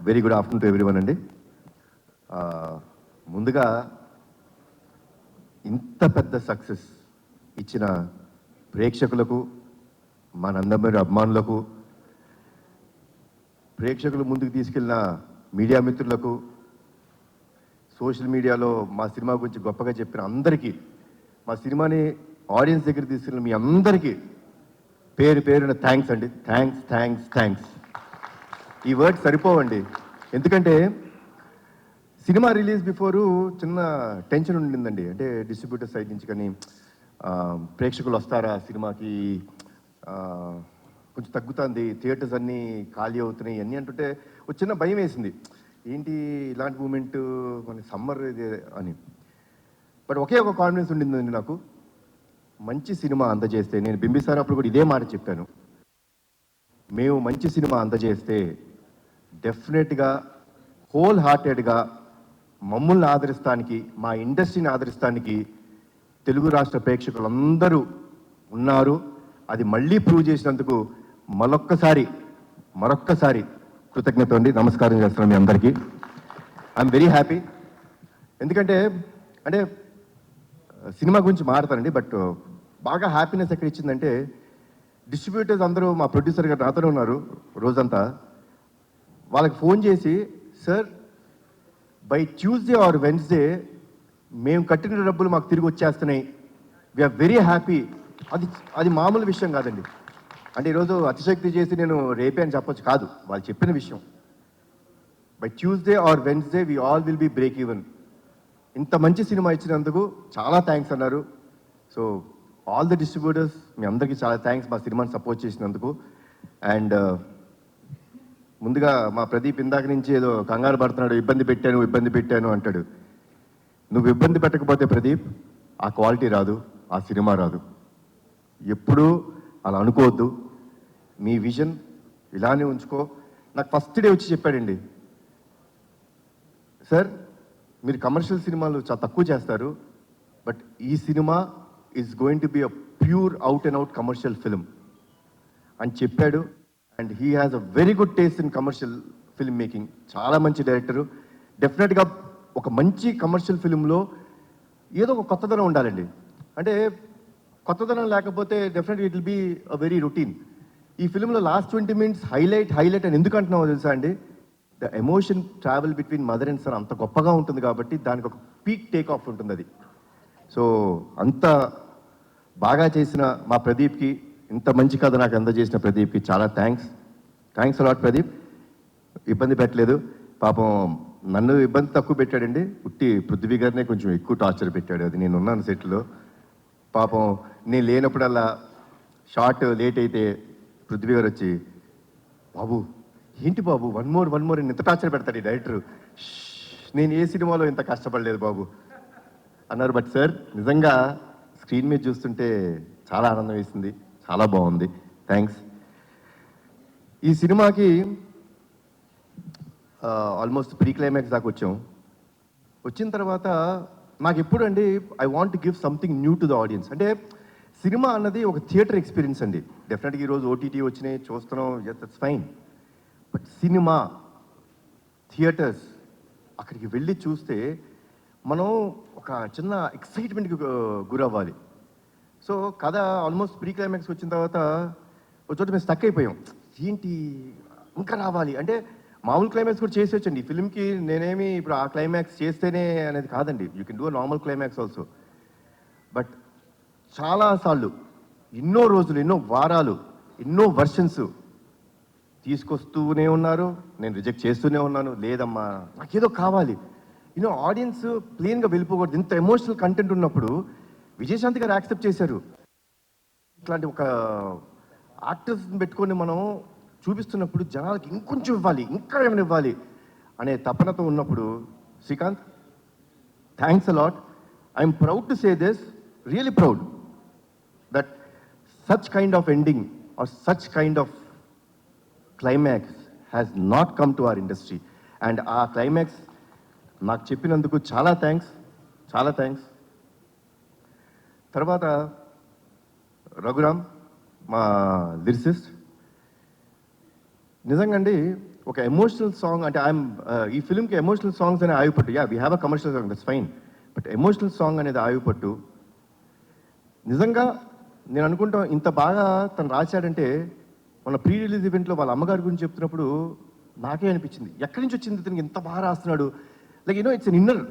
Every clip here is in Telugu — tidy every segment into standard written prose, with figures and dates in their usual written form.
Very good afternoon to everyone అండి. ముందుగా ఇంత పెద్ద సక్సెస్ ఇచ్చిన ప్రేక్షకులకు, మా నందమూరి అభిమానులకు, ప్రేక్షకులు ముందుకు తీసుకెళ్ళిన మీడియా మిత్రులకు, సోషల్ మీడియాలో మా సినిమా గురించి గొప్పగా చెప్పిన అందరికీ, మా సినిమాని ఆడియన్స్ దగ్గర తీసుకెళ్ళిన మీ అందరికీ పేరు పేరున థ్యాంక్స్ అండి. Thanks thanks thanks. ఈ వర్డ్ సరిపోవండి. ఎందుకంటే సినిమా రిలీజ్ బిఫోరు చిన్న టెన్షన్ ఉండిందండి. అంటే డిస్ట్రిబ్యూటర్ సైడ్ నుంచి కానీ ప్రేక్షకులు వస్తారా సినిమాకి, కొంచెం తగ్గుతుంది, థియేటర్స్ అన్నీ ఖాళీ అవుతున్నాయి అన్నీ అంటుంటే ఒక చిన్న భయం వేసింది. ఏంటి ఇలాంటి మూమెంట్ మన సమ్మర్ ఇది అని. బట్ ఒకే ఒక కాన్ఫిడెన్స్ ఉండిందండి నాకు, మంచి సినిమా అందజేస్తే, నేను బింబిసార్ అప్పుడు కూడా ఇదే మాట చెప్పాను, మేము మంచి సినిమా అందజేస్తే డెఫినెట్గా హోల్ హార్టెడ్గా మమ్మల్ని ఆదరిస్తానికి, మా ఇండస్ట్రీని ఆదరిస్తానికి తెలుగు రాష్ట్ర ప్రేక్షకులందరూ ఉన్నారు. అది మళ్ళీ ప్రూవ్ చేసినందుకు మరొక్కసారి కృతజ్ఞత అండి. నమస్కారం చేస్తున్నాను మీ అందరికీ. I'm very happy. ఎందుకంటే అంటే సినిమా గురించి మాట్లాడతానండి, బట్ బాగా హ్యాపీనెస్ ఎక్కడ ఇచ్చిందంటే డిస్ట్రిబ్యూటర్స్ అందరూ, మా ప్రొడ్యూసర్ గారు నాతోనే ఉన్నారు రోజంతా, వాళ్ళకి ఫోన్ చేసి, sir by Tuesday or Wednesday మేము కట్టిన డబ్బులు మాకు తిరిగి వచ్చేస్తున్నాయి, వీఆర్ వెరీ హ్యాపీ. అది మామూలు విషయం కాదండి. అంటే ఈరోజు అతిశక్తి చేసి నేను రేపే అని చెప్పొచ్చు కాదు, వాళ్ళు చెప్పిన విషయం. By Tuesday or Wednesday we all will be break even. ఇంత మంచి సినిమా ఇచ్చినందుకు చాలా థ్యాంక్స్ అన్నారు. సో ఆల్ ది డిస్ట్రిబ్యూటర్స్, మీ అందరికీ చాలా థ్యాంక్స్ మా సినిమాని సపోర్ట్ చేసినందుకు. అండ్ ముందుగా మా ప్రదీప్ ఇందాక నుంచి ఏదో కంగారు పడుతున్నాడు, ఇబ్బంది పెట్టాను అంటాడు. నువ్వు ఇబ్బంది పెట్టకపోతే ప్రదీప్ ఆ క్వాలిటీ రాదు, ఆ సినిమా రాదు. ఎప్పుడూ అలా అనుకోవద్దు. మీ విజన్ ఇలానే ఉంచుకో. నాకు ఫస్ట్ డే వచ్చి చెప్పాడండి, సార్ మీరు కమర్షియల్ సినిమాలు చాలా తక్కువ చేస్తారు, బట్ ఈ cinema is going to be a pure out and out commercial film అని చెప్పాడు. And he has a very good taste in commercial film making. చాలా మంచి డైరెక్టరు. డెఫినెట్గా ఒక మంచి కమర్షియల్ ఫిల్మ్లో ఏదో ఒక కొత్తదనం ఉండాలండి. అంటే కొత్తదనం లేకపోతే డెఫినెట్గా it will be a very routine. ఈ ఫిల్మ్లో లాస్ట్ 20 minutes హైలైట్ అని ఎందుకు అంటున్నామో తెలుసా అండి? The emotion travel between mother and son అంత గొప్పగా ఉంటుంది కాబట్టి దానికి ఒక పీక్ టేక్ ఆఫ్ ఉంటుంది అది. సో అంత బాగా చేసిన మా ప్రదీప్కి, ఇంత మంచి కథ నాకు అందజేసిన ప్రదీప్కి చాలా థ్యాంక్స్ అలాట్ ప్రదీప్. ఇబ్బంది పెట్టలేదు పాపం. నన్ను ఇబ్బంది తక్కువ పెట్టాడండి, ఉట్టి పృథ్వీ గారినే కొంచెం ఎక్కువ టార్చర్ పెట్టాడు. అది నేను ఉన్నాను సెట్లో. పాపం నేను లేనప్పుడల్లా షార్ట్ లేట్ అయితే పృథ్వీ గారు వచ్చి, బాబు ఏంటి బాబు వన్ మోర్ ఇంత టార్చర్ పెడతాడు ఈ డైరెక్టర్, నేను ఏ సినిమాలో ఇంత కష్టపడలేదు బాబు అన్నారు. బట్ సార్ నిజంగా స్క్రీన్ మీద చూస్తుంటే చాలా ఆనందం వేసింది, చాలా బాగుంది. థ్యాంక్స్. ఈ సినిమాకి ఆల్మోస్ట్ ప్రీ క్లైమాక్స్ దాకా వచ్చిన తర్వాత నాకు ఎప్పుడు అండి I want to give something new to the audience. అంటే సినిమా అన్నది ఒక థియేటర్ ఎక్స్పీరియన్స్ అండి. డెఫినెట్గా ఈరోజు ఓటీటీ వచ్చినాయి, చూస్తున్నాం, that's fine. But cinema theatres అక్కడికి వెళ్ళి చూస్తే మనం ఒక చిన్న ఎక్సైట్మెంట్కి గురవ్వాలి. సో కథ ఆల్మోస్ట్ ప్రీ క్లైమాక్స్ వచ్చిన తర్వాత ఒక చోట మేము స్టక్ అయిపోయాం. ఏంటి ఇంకా రావాలి అంటే, మామూలు క్లైమాక్స్ కూడా చేసేవచ్చండి ఈ ఫిల్మ్కి. నేనేమి ఇప్పుడు ఆ క్లైమాక్స్ చేస్తేనే అనేది కాదండి, you can do a normal climax also. But చాలాసార్లు, ఎన్నో రోజులు, ఎన్నో వారాలు, ఎన్నో వర్షన్స్ తీసుకొస్తూనే ఉన్నారు, నేను రిజెక్ట్ చేస్తూనే ఉన్నాను. లేదమ్మా నాకేదో కావాలి, ఆడియన్స్ ప్లెయిన్గా వెళ్ళిపోకూడదు. ఇంత ఎమోషనల్ కంటెంట్ ఉన్నప్పుడు విజయశాంతి గారు యాక్సెప్ట్ చేశారు. ఇట్లాంటి ఒక యాక్టర్స్ని పెట్టుకొని మనం చూపిస్తున్నప్పుడు జనాలకి ఇంకొంచెం ఇవ్వాలి, ఇంకా ఏమైనా ఇవ్వాలి అనే తపనతో ఉన్నప్పుడు, Srikanth thanks a lot. I'm proud to say this, really proud that such kind of ending or such kind of climax has not come to our industry. And ఆ క్లైమాక్స్ నాకు చెప్పినందుకు చాలా థ్యాంక్స్. తర్వాత రఘురామ్, మా లిరిసిస్ట్, నిజంగా అండి ఒక ఎమోషనల్ సాంగ్ అంటే ఈ ఫిల్మ్కి ఎమోషనల్ సాంగ్స్ అనే ఆయుపట్టు. Yeah we have a commercial song, that's fine. But emotional song అనేది ఆయుపట్టు. నిజంగా నేను అనుకుంటాం ఇంత బాగా తను రాశాడంటే మన ప్రీ రిలీజ్ ఈవెంట్లో వాళ్ళ అమ్మగారి గురించి చెప్తున్నప్పుడు నాకే అనిపించింది, ఎక్కడి నుంచి వచ్చింది ఇతనికి ఇంత బాగా రాస్తున్నాడు. లైక్ ఇట్స్ అన్ ఇన్నర్,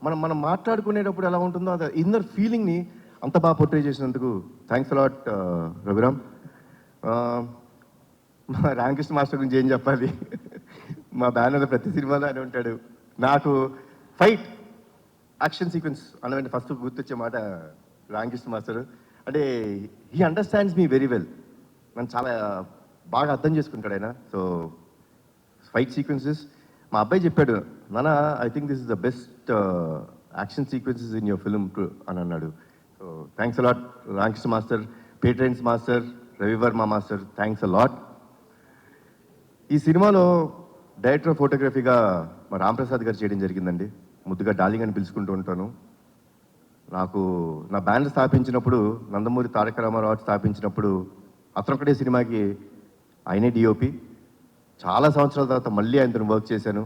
మనం మనం మాట్లాడుకునేటప్పుడు ఎలా ఉంటుందో అది ఇన్నర్ ఫీలింగ్ని అంత బాగా పోర్ట్రే చేసినందుకు థ్యాంక్స్ అలాట్ రఘురామ్. మా రామకృష్ణ మాస్టర్ గురించి ఏం చెప్పాలి, మా బ్యానర్ ప్రతి సినిమాలో అని ఉంటాడు. నాకు ఫైట్ యాక్షన్ సీక్వెన్స్ అనగానే ఫస్ట్ గుర్తొచ్చే మాట రామకృష్ణ మాస్టర్. అంటే he understands me very well, నన్ను చాలా బాగా అర్థం చేసుకుంటాడు ఆయన. సో ఫైట్ సీక్వెన్సెస్ మా అబ్బాయి చెప్పాడు, నాన్న I think this is the best action sequences in your film అని అన్నాడు. So thanks a lot Ramakrishna master, పేట్రైన్స్ master, Ravi Varma master, thanks a lot. ఈ సినిమాలో డైరెక్టర్ ఆఫ్ ఫోటోగ్రఫీగా మా రాంప్రసాద్ గారు చేయడం జరిగిందండి. ముద్దుగా డార్లింగ్ అని పిలుచుకుంటూ ఉంటాను. నాకు నా బ్యానర్ స్థాపించినప్పుడు, నందమూరి తారక రామారావు స్థాపించినప్పుడు అతనొక్కడే సినిమాకి ఆయనే డిఓపి. చాలా సంవత్సరాల తర్వాత మళ్ళీ ఆయనతో వర్క్ చేశాను.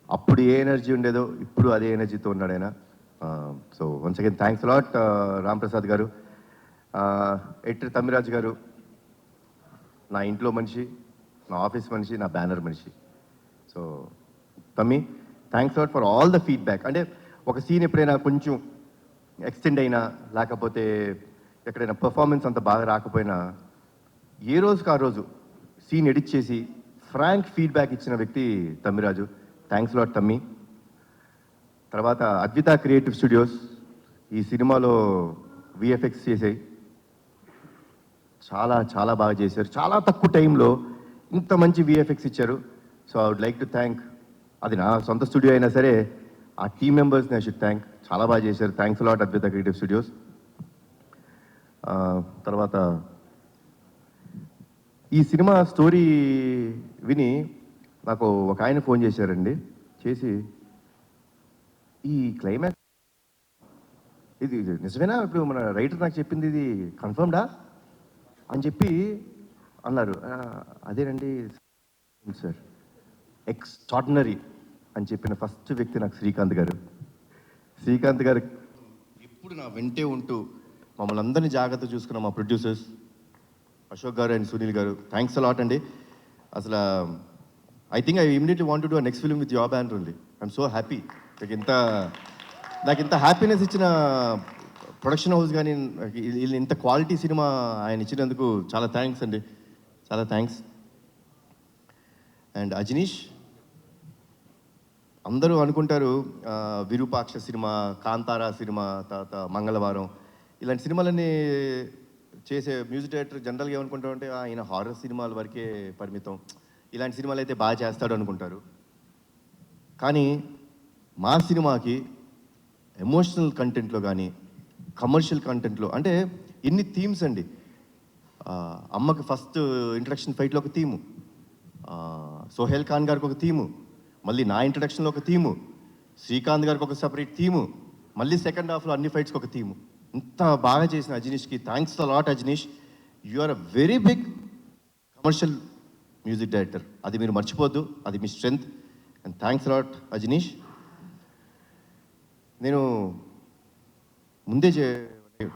అప్పుడు ఏ ఎనర్జీ ఉండేదో ఇప్పుడు అదే ఎనర్జీతో ఉన్నాడు ఆయన. So once again thanks a lot Ramprasad గారు. ఎడిటర్ తమ్మిరాజు గారు నా ఇంట్లో మనిషి, నా ఆఫీస్ మనిషి, నా బ్యానర్ మనిషి. సో తమ్మి thanks a lot for all the feedback. అంటే ఒక సీన్ ఎప్పుడైనా కొంచెం ఎక్స్టెండ్ అయినా, లేకపోతే ఎక్కడైనా పర్ఫార్మెన్స్ అంత బాగా రాకపోయినా, ఏ రోజుకి ఆ రోజు సీన్ ఎడిట్ చేసి ఫ్రాంక్ ఫీడ్బ్యాక్ ఇచ్చిన వ్యక్తి తమ్మిరాజు. థ్యాంక్స్ లాట్ తమ్మి. తర్వాత అద్విత క్రియేటివ్ స్టూడియోస్ ఈ సినిమాలో విఎఫ్ఎక్స్ చేసాయి, చాలా చాలా బాగా చేశారు. చాలా తక్కువ టైంలో ఇంత మంచి విఎఫ్ఎక్స్ ఇచ్చారు. So I would like to thank, అది నా సొంత స్టూడియో అయినా సరే ఆ టీమ్ మెంబర్స్ని ఐ షుడ్ థ్యాంక్. చాలా బాగా చేశారు. Thanks lot Advitha creative studios. తర్వాత ఈ సినిమా స్టోరీ విని నాకు ఒక ఆయన ఫోన్ చేశారండి. చేసి ఈ క్లైమాక్స్ ఇది నిజమేనా, ఇప్పుడు మన రైటర్ నాకు చెప్పింది ఇది కన్ఫర్మ్డా అని చెప్పి అన్నారు. అదేనండి సార్, ఎక్స్ట్రాడినరీ అని చెప్పిన ఫస్ట్ వ్యక్తి నాకు శ్రీకాంత్ గారు. శ్రీకాంత్ గారు ఎప్పుడు నా వెంటే ఉంటూ మమ్మల్ని అందరినీ జాగ్రత్త చూసుకున్న మా ప్రొడ్యూసర్స్ అశోక్ గారు అండ్ సునీల్ గారు, థ్యాంక్స్ అలాట్ అండి. అసలు I think I immediately want to do next film with your banner only. I'm so happy. నాకు ఇంత హ్యాపీనెస్ ఇచ్చిన ప్రొడక్షన్ హౌస్ కానీ ఇంత క్వాలిటీ సినిమా ఆయన ఇచ్చినందుకు చాలా థ్యాంక్స్ అండి, చాలా థ్యాంక్స్. అండ్ అజనీష్, అందరూ అనుకుంటారు విరూపాక్ష సినిమా, కాంతారా సినిమా, తర్వాత మంగళవారం ఇలాంటి సినిమాలన్నీ చేసే మ్యూజిక్ డైరెక్టర్ జనరల్గా ఏమనుకుంటారంటే ఆయన హారర్ సినిమాల వరకే పరిమితం, ఇలాంటి సినిమాలు అయితే బాగా చేస్తాడు అనుకుంటారు. కానీ మా సినిమాకి ఎమోషనల్ కంటెంట్లో కానీ కమర్షియల్ కంటెంట్లో అంటే ఎన్ని థీమ్స్ అండి. అమ్మకి ఫస్ట్ ఇంట్రడక్షన్ ఫైట్లో ఒక థీము, సోహెల్ ఖాన్ గారికి ఒక థీము, మళ్ళీ నా ఇంట్రడక్షన్లో ఒక థీము, శ్రీకాంత్ గారికి ఒక సపరేట్ థీము, మళ్ళీ సెకండ్ హాఫ్లో అన్ని ఫైట్స్కి ఒక థీము. ఇంత బాగా చేసిన అజనీష్కి thanks a lot. Ajaneesh, you are a very big commercial music director, అది మీరు మర్చిపోద్దు, అది మీ strength. And thanks a lot Ajaneesh. నేను ముందే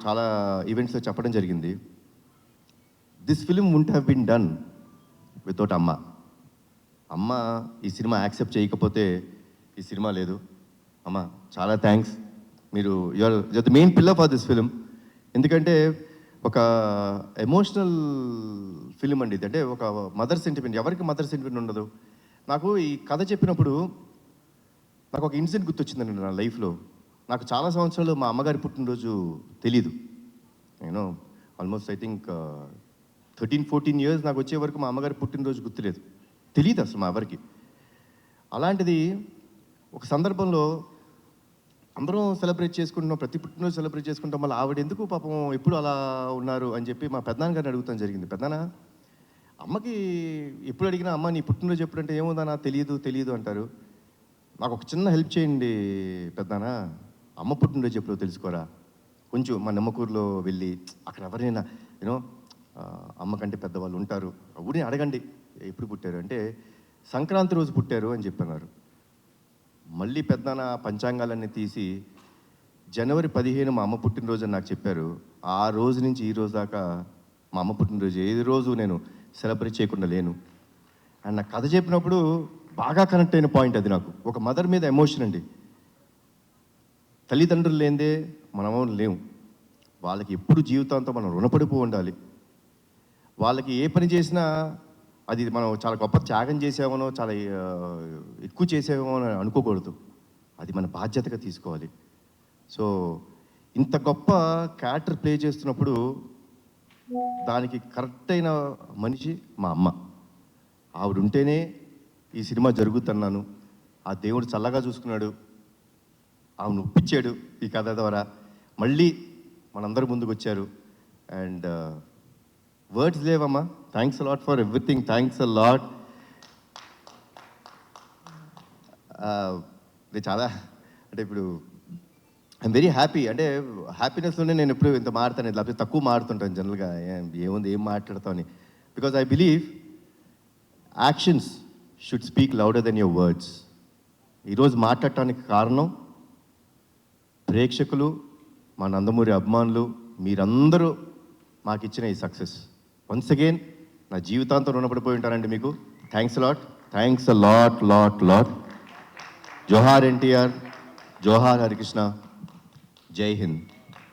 చాలా ఈవెంట్స్లో చెప్పడం జరిగింది, this film won't have been done without అమ్మ. అమ్మ ఈ సినిమా యాక్సెప్ట్ చేయకపోతే ఈ సినిమా లేదు. అమ్మ చాలా థ్యాంక్స్, మీరు you are the main pillar for this film. ఎందుకంటే ఒక ఎమోషనల్ ఫిలిం అండి ఇది. అంటే ఒక మదర్ సెంటిమెంట్, ఎవరికి మదర్ సెంటిమెంట్ ఉండదు. నాకు ఈ కథ చెప్పినప్పుడు నాకు ఒక ఇన్సిడెంట్ గుర్తొచ్చిందండి నా లైఫ్లో. నాకు చాలా సంవత్సరాలు మా అమ్మగారి పుట్టినరోజు తెలీదు. నేను ఆల్మోస్ట్ ఐ థింక్ 13-14 ఇయర్స్ నాకు వచ్చే వరకు మా అమ్మగారి పుట్టినరోజు గుర్తులేదు, తెలియదు అసలు మా ఎవరికి. అలాంటిది ఒక సందర్భంలో అందరం సెలబ్రేట్ చేసుకుంటున్నాం, ప్రతి పుట్టినరోజు సెలబ్రేట్ చేసుకుంటాం, మళ్ళీ ఆవిడ ఎందుకు పాపం ఎప్పుడు అలా ఉన్నారు అని చెప్పి మా పెద్దనాన్న గారిని అడుగుతాం జరిగింది. పెద్దనాన్న, అమ్మకి ఎప్పుడు అడిగినా అమ్మ నీ పుట్టినరోజు ఎప్పుడంటే ఏముందన్నా తెలియదు అంటారు. నాకు ఒక చిన్న హెల్ప్ చేయండి పెద్దనాన్న, అమ్మ పుట్టినరోజు ఎప్పుడో తెలుసుకోరా, కొంచెం మా నిమ్మకూరులో వెళ్ళి అక్కడ ఎవరైనా యూనో అమ్మ కంటే పెద్దవాళ్ళు ఉంటారు, ఊరిని అడగండి ఎప్పుడు పుట్టారు అంటే సంక్రాంతి రోజు పుట్టారు అని చెప్పన్నారు. మళ్ళీ పెద్దనాన్న పంచాంగాలన్నీ తీసి జనవరి 15 మా అమ్మ పుట్టినరోజు అని నాకు చెప్పారు. ఆ రోజు నుంచి ఈ రోజు దాకా మా అమ్మ పుట్టినరోజు ఏ రోజు నేను సెలబ్రేట్ చేయకుండా లేను. అండ్ నాకు కథ చెప్పినప్పుడు బాగా కనెక్ట్ అయిన పాయింట్ అది నాకు. ఒక మదర్ మీద ఎమోషన్ అండి. తల్లిదండ్రులు లేనిదే మనం లేవు. వాళ్ళకి ఎప్పుడు జీవితాంతం మనం రుణపడిపో ఉండాలి. వాళ్ళకి ఏ పని చేసినా అది మనం చాలా గొప్ప త్యాగం చేసామనో, చాలా ఎక్కువ చేసామో అని అనుకోకూడదు. అది మన బాధ్యతగా తీసుకోవాలి. సో ఇంత గొప్ప క్యారెక్టర్ ప్లే చేస్తున్నప్పుడు దానికి కరెక్ట్ అయిన మనిషి మా అమ్మ. ఆవిడ ఉంటేనే ఈ సినిమా జరుగుతున్నాను. ఆ దేవుడు చల్లగా చూసుకున్నాడు, ఆవిడ ఒప్పించాడు ఈ కథ ద్వారా. మళ్ళీ మనందరి ముందుకు వచ్చారు. అండ్ వర్డ్స్ లేవమ్మా. Thanks a lot for everything. Thanks a lot. నేను చాలా అంటే ఇప్పుడు ఐఎమ్ వెరీ హ్యాపీ. అంటే హ్యాపీనెస్లోనే నేను ఎప్పుడు ఇంత మాడతాను, లేకపోతే తక్కువ మాడుతుంటాను జనరల్గా. ఏముంది, ఏం మాట్లాడతావు అని. Because I believe actions should speak louder than your words. ఈరోజు మాట్లాడటానికి కారణం ప్రేక్షకులు, మా నందమూరి అభిమానులు, మీరందరూ మాకు ఇచ్చిన ఈ సక్సెస్. వన్స్ అగైన్ నా జీవితాంతం రుణపడిపోయి ఉంటానండి మీకు. Thanks lot. Thanks a lot lot lot. జోహార్ ఎన్టీఆర్, జోహార్ హరికృష్ణ, జై హింద్.